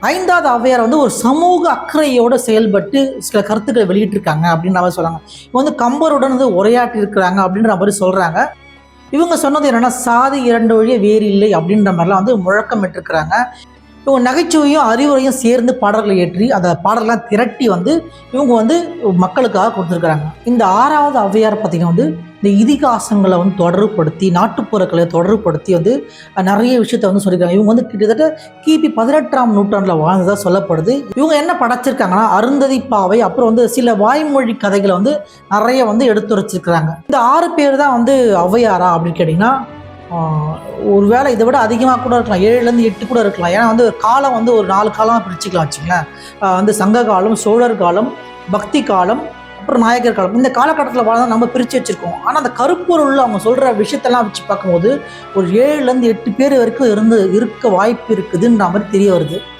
ஐந்தாவது ஔவையார் ஒரு சமூக அக்கறையோட செயல்பட்டு சில கருத்துக்களை வெளியிட்டிருக்காங்க அப்படின்ற மாதிரி சொல்றாங்க. இவங்க கம்பருடன் உரையாற்றி இருக்கிறாங்க அப்படின்ற மாதிரி சொல்றாங்க. இவங்க சொன்னது என்னன்னா, சாதி இரண்டு வழியே வேறு இல்லை அப்படின்ற மாதிரிலாம் முழக்கமிட்டிருக்கிறாங்க. இவங்க நகைச்சுவையும் அறிவுரையும் சேர்ந்து பாடல்களை ஏற்றி அந்த பாடலாம் திரட்டி இவங்க மக்களுக்காக கொடுத்துருக்குறாங்க. இந்த ஆறாவது ஔவையார் பார்த்தீங்கன்னா இந்த இதிகாசங்களை தொடர்புபடுத்தி நாட்டுப்புறக்களை தொடர்புபடுத்தி நிறைய விஷயத்த சொல்லியிருக்காங்க. இவங்க கிட்டத்தட்ட கிபி 18ஆம் நூற்றாண்டில் வாழ்ந்ததாக சொல்லப்படுது. இவங்க என்ன படைச்சிருக்காங்கன்னா, அருந்ததி பாவை, அப்புறம் சில வாய்மொழி கதைகளை நிறைய எடுத்துரைச்சிருக்கிறாங்க. இந்த 6 பேர் தான் ஔவையாரா அப்படின்னு கேட்டிங்கன்னா, ஒரு வேளை இதை விட அதிகமாக கூட இருக்கலாம். 7லேருந்து 8 கூட இருக்கலாம். ஏன்னா காலம் ஒரு 4 காலமாக பிரிச்சுக்கலாம் வச்சுங்களேன். சங்க காலம், சோழர் காலம், பக்தி காலம், அப்புறம் நாயக்கர் காலம். இந்த காலகட்டத்தில் வாழ்ந்தால் நம்ம பிரித்து வச்சுருக்கோம். ஆனால் அந்த கருப்பொருள் அவங்க சொல்கிற விஷயத்தெல்லாம் வச்சு பார்க்கும்போது ஒரு 7லேருந்து 8 பேர் வரைக்கும் இருக்க வாய்ப்பு இருக்குதுன்ற மாதிரி தெரிய வருது.